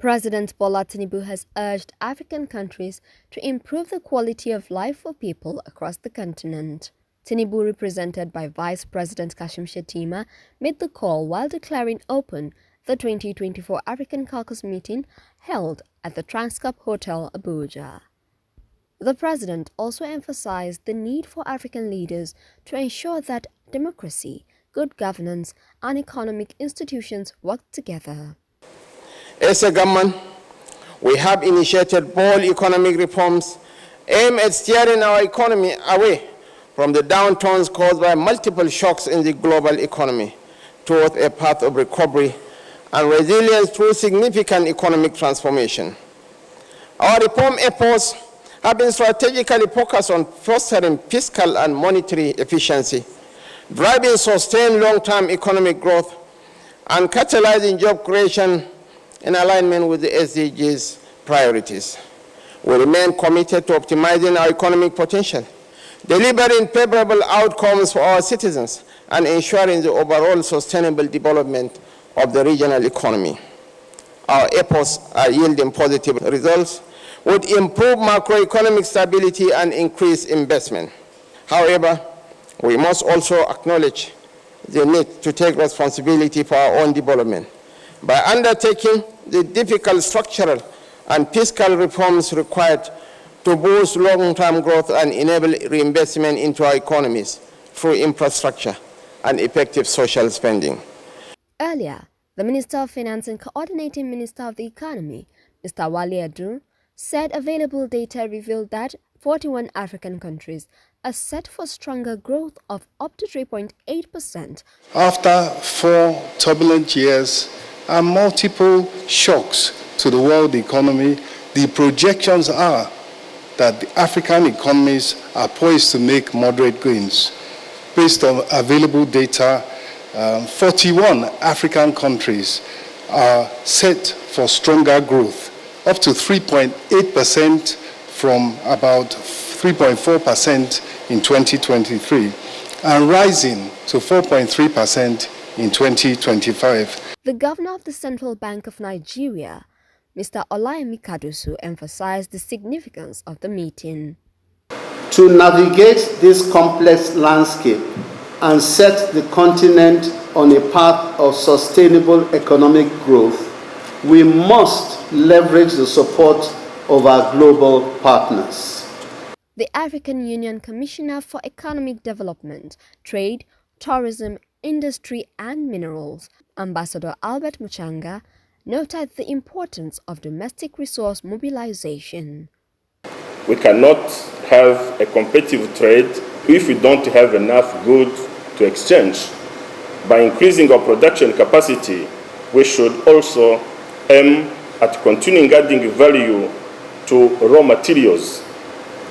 President Bola Tinubu has urged African countries to improve the quality of life for people across the continent. Tinubu, represented by Vice President Kashim Shettima, made the call while declaring open the 2024 African Caucus meeting held at the Transcorp Hotel, Abuja. The president also emphasized the need for African leaders to ensure that democracy, good governance, and economic institutions work together. As a government, we have initiated bold economic reforms aimed at steering our economy away from the downturns caused by multiple shocks in the global economy towards a path of recovery and resilience through significant economic transformation. Our reform efforts have been strategically focused on fostering fiscal and monetary efficiency, driving sustained long-term economic growth, and catalyzing job creation in alignment with the SDGs priorities. We remain committed to optimizing our economic potential, delivering favorable outcomes for our citizens, and ensuring the overall sustainable development of the regional economy. Our efforts are yielding positive results with improved macroeconomic stability and increased investment. However, we must also acknowledge the need to take responsibility for our own development by undertaking the difficult structural and fiscal reforms required to boost long-term growth and enable reinvestment into our economies through infrastructure and effective social spending. Earlier, the Minister of Finance and Coordinating Minister of the Economy, Mr. Wale Edun, said available data revealed that 41 African countries are set for stronger growth of up to 3.8%. After 4 turbulent years and multiple shocks to the world economy, the projections are that the African economies are poised to make moderate gains. Based on available data, 41 African countries are set for stronger growth, up to 3.8% from about 3.4% in 2023, and rising to 4.3% in 2025. The governor of the Central Bank of Nigeria, Mr. Olayemi Kadusu, emphasized the significance of the meeting. To navigate this complex landscape and set the continent on a path of sustainable economic growth, we must leverage the support of our global partners. The African Union Commissioner for Economic Development, Trade, Tourism, Industry and Minerals, Ambassador Albert Muchanga, noted the importance of domestic resource mobilization. We cannot have a competitive trade if we don't have enough goods to exchange. By increasing our production capacity, we should also aim at continuing adding value to raw materials.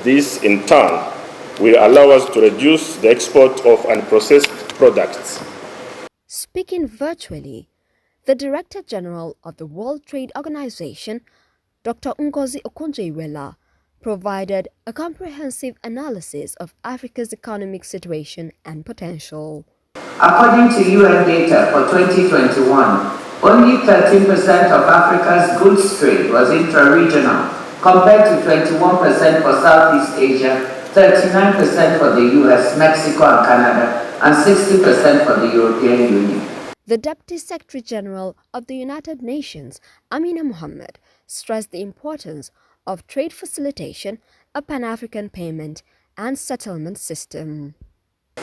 This, in turn, will allow us to reduce the export of unprocessed products. Speaking virtually, the Director General of the World Trade Organization, Dr. Okonjo-Iweala, provided a comprehensive analysis of Africa's economic situation and potential. According to UN data for 2021, only 13% of Africa's goods trade was intra-regional, compared to 21% for Southeast Asia, 39% for the US, Mexico and Canada, and 60% for the European Union. The Deputy Secretary General of the United Nations, Amina Mohammed, stressed the importance of trade facilitation, a Pan-African payment and settlement system.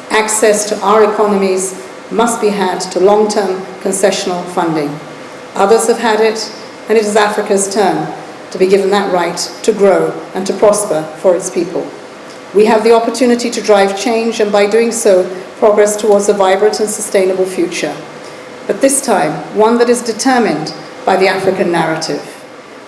Access to our economies must be had to long-term concessional funding. Others have had it, and it is Africa's turn to be given that right to grow and to prosper for its people. We have the opportunity to drive change and by doing so, progress towards a vibrant and sustainable future. But this time, one that is determined by the African narrative.